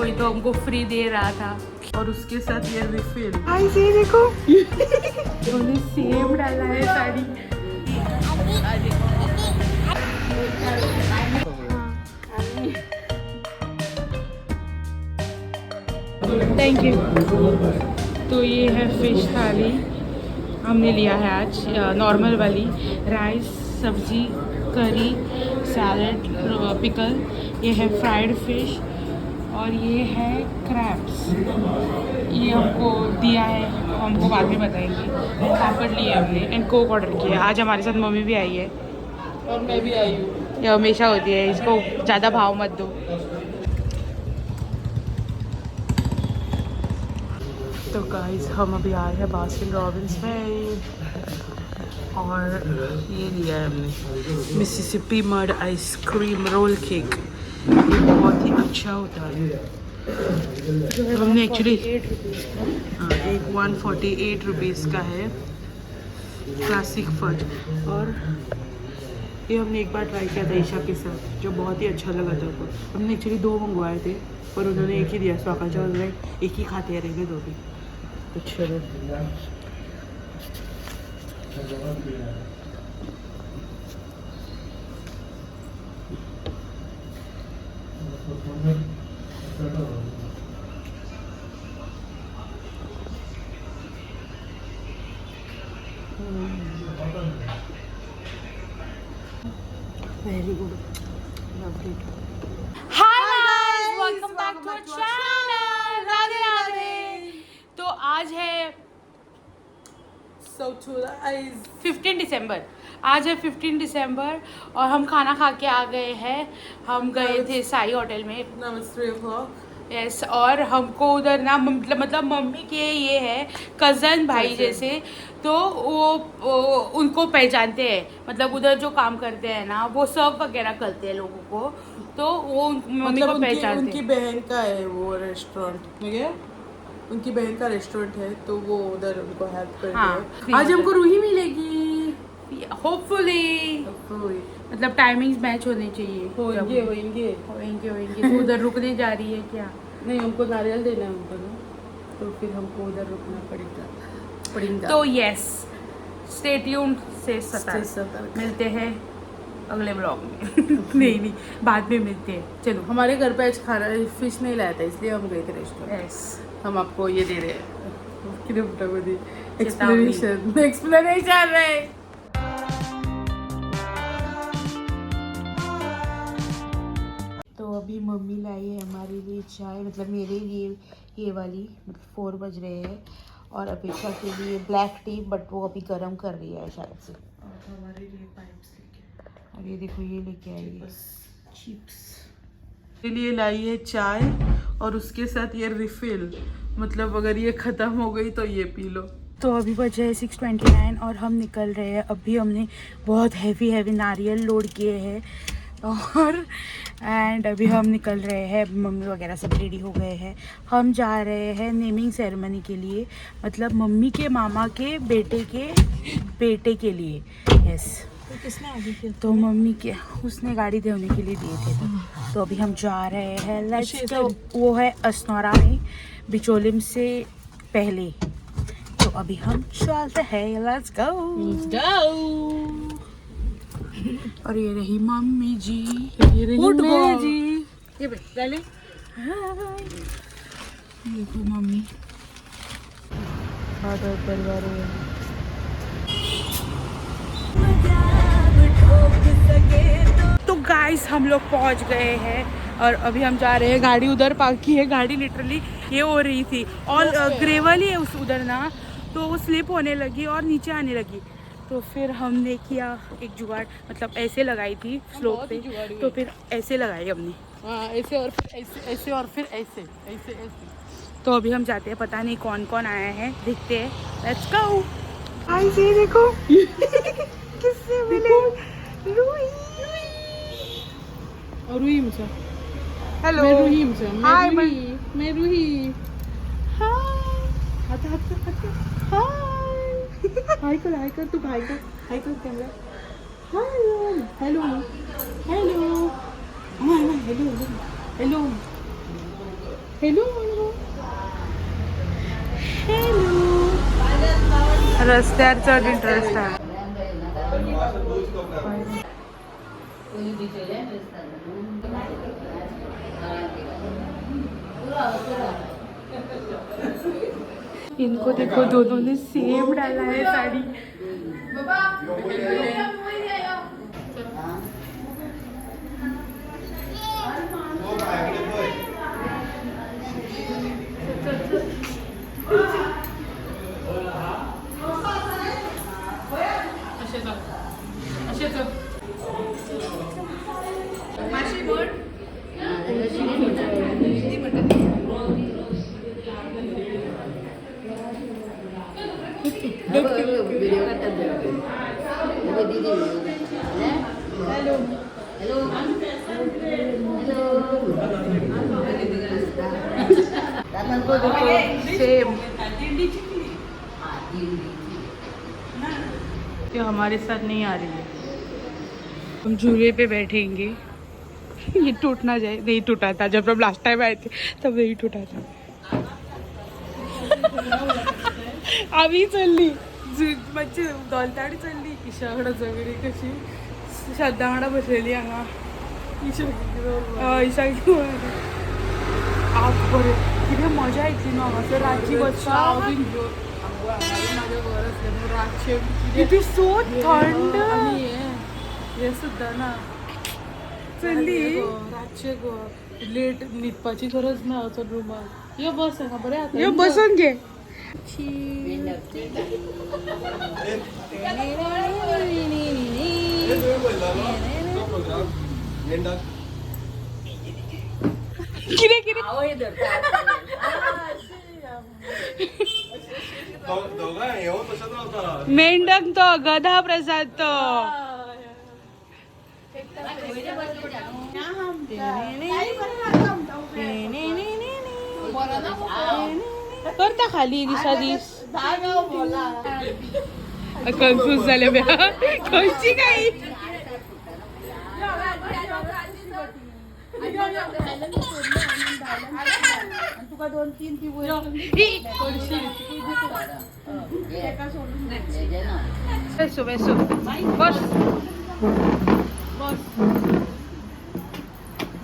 कोई तो हमको फ्री दे रहा था और उसके साथ ये रिफिल। भाई से देखो उन्होंने सेम डाला है साड़ी। Thank you. तो ये है फिश थाली हमने लिया है आज, नॉर्मल वाली, राइस, सब्जी, करी, सैलड, पिकल। ये है फ्राइड फिश और ये है क्रैब्स। ये हमको दिया है, हमको बाद में बताएंगे। पापड़ लिए हमने एंड कोक ऑर्डर किया। आज हमारे साथ मम्मी भी आई है और मैं भी आई हूँ। ये हमेशा होती है, इसको ज़्यादा भाव मत दो। तो गाइस हम अभी आए हैं बास्किन रॉबिन्स में और ये लिया है हमने Mississippi mud ice cream roll cake. ये बहुत ही अच्छा होता है। हमने एक्चुअली एक 148 रुपीज़ का है क्लासिक फज। और ये हमने एक बार ट्राई किया था ईशा के साथ, जो बहुत ही अच्छा लगा था उनको। हमने एक्चुअली 2 मंगवाए थे पर उन्होंने एक ही दिया। स्वाका चल रहे एक ही खाते रहेंगे 2 भी। तो चलो very good, lovely. Hi guys, welcome back to our channel. Radhe Radhe. तो आज है 15 दिसंबर। आज है 15 दिसंबर और हम खाना खा के आ गए हैं। हम गए थे साई होटल में। यस, और हमको उधर ना मतलब मम्मी के ये है कज़न भाई जैसे, तो वो उनको पहचानते हैं। मतलब उधर जो काम करते हैं ना, वो सर्व वगैरह करते हैं लोगों को, तो वो मम्मी को पहचानते हैं। उनकी बहन का है वो रेस्टोरेंट, उनकी बहन का रेस्टोरेंट है, तो वो उधर उनको हेल्प करते हैं। आज हमको रूही मिलेगी होपफुली। मतलब टाइमिंग्स मैच होने चाहिए। होंगे। तो उधर रुकने जा रही है क्या? नहीं, हमको नारियल देना है उनको ना, तो फिर हमको उधर रुकना पड़ेगा। तो यस, स्टे ट्यून्ड से सतर्क। मिलते हैं अगले ब्लॉग में। नहीं बाद में मिलते हैं। चलो, हमारे घर पे आज खाना फिश नहीं लाया था, इसलिए हम गए थे रेस्टोरेंट। यस, हम आपको ये दे रहे हैं एक्सप्लेनेशन रहे। तो अभी मम्मी लाई है हमारे लिए चाय, मतलब मेरे लिए ये वाली, मतलब 4 बज रहे हैं। और अपेक्षा के लिए ब्लैक टी, बट वो अभी गर्म कर रही है शायद से। हमारे लिए पाइप्स लेके, और ये देखो ये लेके आई है चिप्स। मेरे लिए लाई है चाय और उसके साथ ये रिफिल, मतलब अगर ये ख़त्म हो गई तो ये पी लो। तो अभी बजे है 6:29 और हम निकल रहे हैं। अभी हमने बहुत हैवी नारियल लोड किए हैं और अभी हम निकल रहे हैं। मम्मी वगैरह सब रेडी हो गए हैं। हम जा रहे हैं नेमिंग सेरेमनी के लिए, मतलब मम्मी के मामा के बेटे के लिए। यस, तो किसने आगे किया? तो मम्मी के उसने गाड़ी देने के लिए दिए थे। तो अभी हम जा रहे हैं। Let's go. वो है असनौरा में, बिचोलिम से पहले। तो अभी हम चलते हैं। Let's go. और ये रही मम्मी जी, ये रही मैं जी। ये पहले देखो मम्मी आधा परिवार है। तो गाइस हम लोग पहुंच गए हैं और अभी हम जा रहे हैं। गाड़ी उधर पार्क की है। गाड़ी लिटरली ये हो रही थी और ग्रेवल ही है उस उधर ना, तो वो स्लिप होने लगी और नीचे आने लगी। तो फिर हमने किया एक जुगाड़, मतलब ऐसे लगाई थी स्लोप पे, तो फिर ऐसे लगाई हमने। ऐसे और फिर ऐसे और फिर ऐसे। तो अभी हम जाते हैं, पता नहीं कौन कौन आया है, देखते हैं। Let's go. आई से देखो किससे मिले? रूही। और रूही मुझे, हेलो। मैं रूही मुझे, हाय मैं रूही। हाय, हाय कर तू, हाय कर कैमरा। हेलो। हेलो हेलो रस्त्यार चड इंटरेस्ट आहे इनको देखो दोनों ने सेम डाला है साड़ी सेम ये हमारे साथ नहीं आ रही है हम झूले पे बैठेंगे ये टूट ना जाए नहीं टूटा था जब हम लास्ट टाइम आए थे तब नहीं टूटा था आम्ही चालली मच्छी दोलताडी चालली ईशाकडे सगळी कशी श्रद्धा वांगडा बसलेली हांगा ईशा आप बरे किती मजा येतली न्हू हांगासर रातची बसपाक इट इज सो थंड हे सुद्दां ना चल्ली रातचे गो लेट न्हिदपाची गरज ना वचून रुमार यो बस हांगा बरें आसा यो बसून घे किरे किरे मेंढक तो गधा प्रसाद तो करता खाली दिसा दीस कन्फ्यूज झाले म्या खंयची काही तुका 2-3 बेसो बेसो बस बस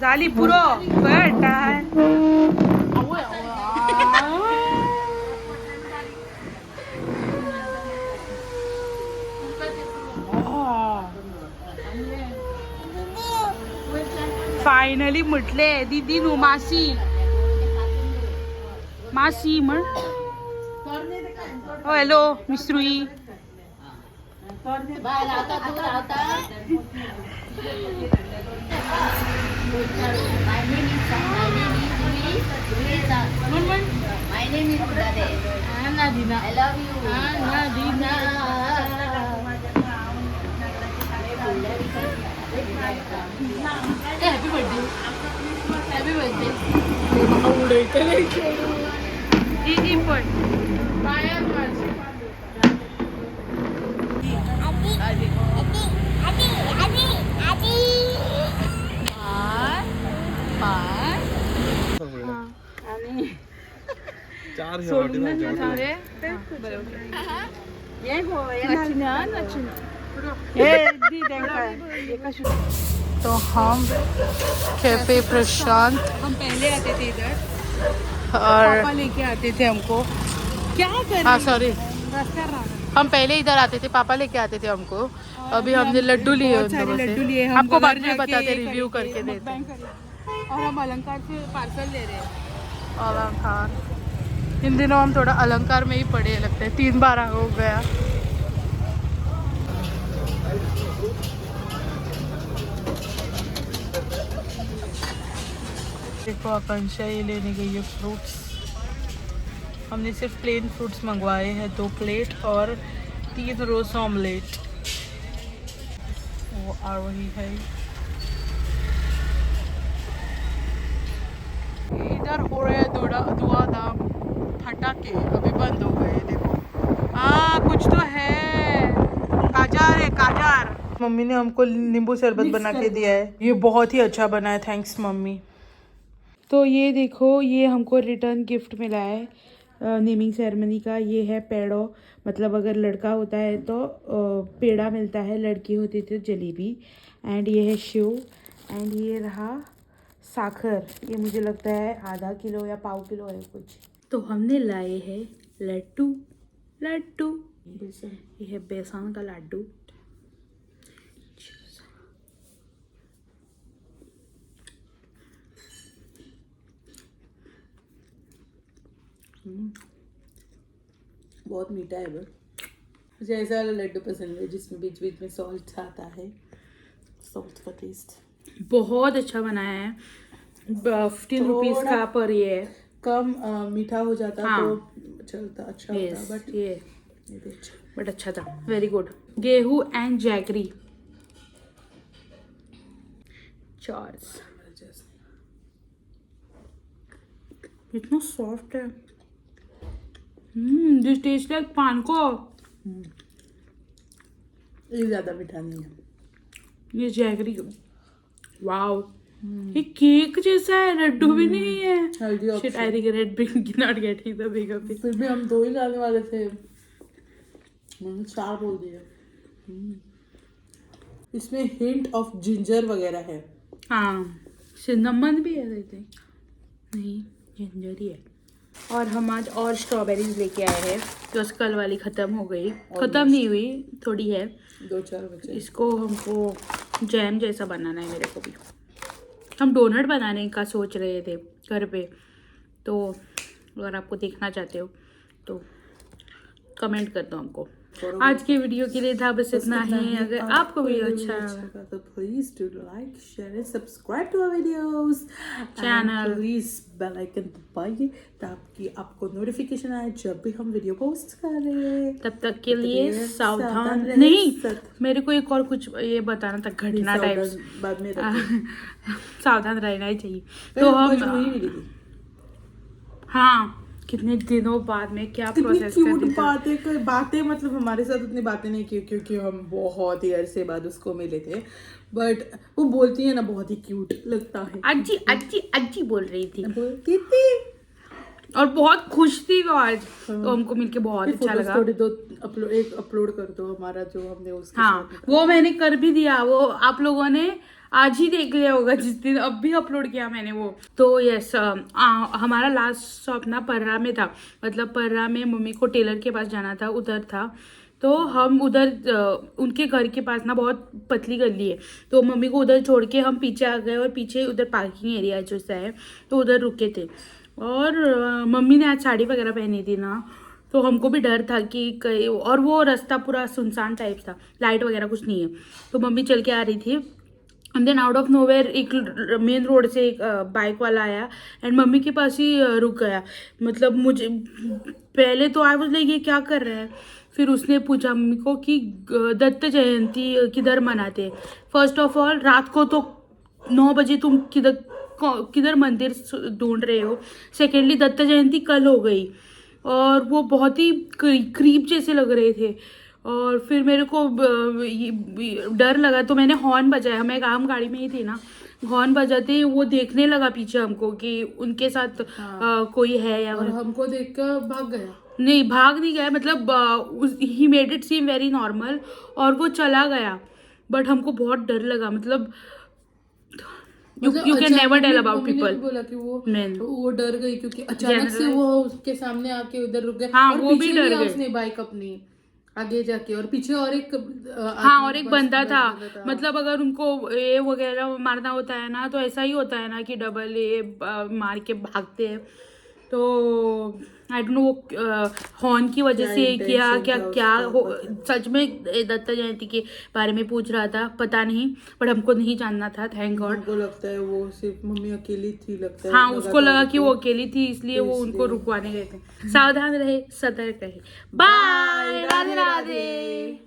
झाली पुरो कळटाय फायनली म्हटले दीदी नु मासी मासी म्हण hello मिस्रुई I love you. Happy birthday. Happy birthday. Didi पण चार तो हम कैफे प्रशांत हम पहले आते थे इधर और पापा लेके आते थे हमको क्या कर हाँ सॉरी हम पहले इधर आते थे पापा लेके आते थे हमको अभी हमने लड्डू लिए लड्डू लिए आपको बाद में बताते रिव्यू करके देते और हम अलंकार से पार्सल ले रहे हैं अलंकार इन दिनों हम थोड़ा अलंकार में ही पड़े लगते हैं 3 बार हो गया देखो आकांक्षा ये लेने गई है फ्रूट्स हमने सिर्फ प्लेन फ्रूट्स मंगवाए हैं 2 प्लेट और 3 रोज ऑमलेट वो आ रही है इधर हो रहे हैं धुआंधाम फटाके अभी बंद हो गए देखो हाँ कुछ तो है काजार है काजार मम्मी ने हमको नींबू शरबत बना के दिया है ये बहुत ही अच्छा बना है थैंक्स मम्मी तो ये देखो, ये हमको रिटर्न गिफ्ट मिला है नेमिंग सेरेमनी का। ये है पेड़ो, मतलब अगर लड़का होता है तो पेड़ा मिलता है, लड़की होती तो जलेबी। एंड ये है शिव। एंड ये रहा साखर, ये मुझे लगता है आधा किलो या पाव किलो है कुछ। तो हमने लाए हैं लड्डू। ये है बेसन का लड्डू। बहुत मीठा है वो। मुझे ऐसा वाला लड्डू पसंद है जिसमें बीच बीच में सॉल्ट आता है, सॉल्ट का टेस्ट। बहुत अच्छा बनाया है। 15 रुपीज़ का पर ये है। कम मीठा हो जाता हाँ। तो चलता, अच्छा होता, बट ये बट अच्छा था, वेरी गुड। गेहूं एंड जैगरी। चॉर्स इतना सॉफ्ट है। दिस टेस्ट लाइक पान को। ये ज्यादा मीठा नहीं है। ये जैगरी, वाओ, ये केक जैसा है, लड्डू भी नहीं है। Healthy Shit, I regret not getting the bigger piece. फिर भी हम 2 ही लाने वाले थे, मैंने 4 बोल दिया। इसमें हिंट ऑफ जिंजर वगैरह है। हाँ, सिन्नमन भी है आई थिंक। नहीं, जिंजर ही है। और हम आज और स्ट्रॉबेरीज लेके आए हैं, तो कल वाली ख़त्म हो गई। ख़त्म नहीं हुई, थोड़ी है, 2-4 बचे। इसको हमको जैम जैसा बनाना है। मेरे को भी हम डोनट बनाने का सोच रहे थे घर पे, तो अगर आपको देखना चाहते हो तो कमेंट कर दो हमको। आज के वीडियो के लिए था बस इतना ही। अगर आपको वीडियो अच्छा लगा तो please do like, share and subscribe to our videos channel. Please bell icon दबाइए ताकि आपको नोटिफिकेशन आए जब भी हम वीडियो पोस्ट करें। तब तक के लिए सावधान रहे। नहीं, मेरे को एक और कुछ ये बताना था, घटना टाइप्स बाद में सावधान रहना ही चाहिए। तो हम हाँ, कितने दिनों बाद में क्या प्रोसेस बातें मतलब हमारे साथ उतनी बातें नहीं की क्योंकि हम बहुत ही अरसे बाद उसको मिले थे, बट वो बोलती है ना, बहुत ही क्यूट लगता है। अज्जी अज्जी अज्जी बोल रही थी, बोलती थी और बहुत खुश थी वो आज। तो हमको मिलके बहुत अच्छा लगा। अपलोड कर दो हमारा जो हमने उसके हाँ, वो मैंने कर भी दिया, वो आप लोगों ने आज ही देख लिया होगा जिस दिन, अब भी अपलोड किया मैंने वो। तो यस, हमारा लास्ट स्टॉप ना पर्रा में था, मतलब पर्रा में मम्मी को टेलर के पास जाना था, उधर था। तो हम उधर उनके घर के पास ना बहुत पतली गली है, तो मम्मी को उधर छोड़ के हम पीछे आ गए, और पीछे उधर पार्किंग एरिया जो सा है, तो उधर रुके थे। और मम्मी ने आज साड़ी वगैरह पहनी थी ना, तो हमको भी डर था कि कहीं, और वो रास्ता पूरा सुनसान टाइप था, लाइट वगैरह कुछ नहीं है। तो मम्मी चल के आ रही थी, and then out of nowhere एक मेन रोड से एक बाइक वाला आया एंड मम्मी के पास ही रुक गया। मतलब मुझे पहले तो आई वाज लाइक ये क्या कर रहा है। फिर उसने पूछा मम्मी को कि दत्त जयंती किधर मनाते हैं। फर्स्ट ऑफ ऑल, रात को तो 9 बजे तुम किधर मंदिर ढूंढ रहे हो। सेकेंडली, दत्त जयंती कल हो गई और वो बहुत ही क्रीप जैसे लग रहे थे। और फिर मेरे को डर लगा, तो मैंने हॉर्न बजाया। मैं काम गाड़ी में ही थी ना, हॉर्न बजाते ही वो देखने लगा पीछे हमको कि उनके साथ कोई है या, और हमको देखकर भाग गया। नहीं, भाग नहीं गया, मतलब he made it seem very normal और वो चला गया। बट हमको बहुत डर लगा, मतलब you can never tell about people. बोला कि वो डर गई क्योंकि अचानक से वो उसके सामने आके उधर रुक गए। हाँ, और वो भी डर गए। उसने बाइक अपनी आगे जाके, और पीछे और एक और एक बंदा था। मतलब अगर उनको ए वगैरह मारना होता है ना, तो ऐसा ही होता है ना कि डबल ए मार के भागते हैं। तो आई डोंट नो वो हॉर्न की वजह से क्या हो। सच में दत्त जयंती के बारे में पूछ रहा था, पता नहीं, बट हमको नहीं जानना था। Thank God. हमको लगता है वो सिर्फ मम्मी अकेली थी, लगता है। हाँ, उसको लगा कि वो अकेली थी, इसलिए वो उनको रुकवाने गए थे। सावधान रहे, सतर्क रहे। बाय, राधे राधे।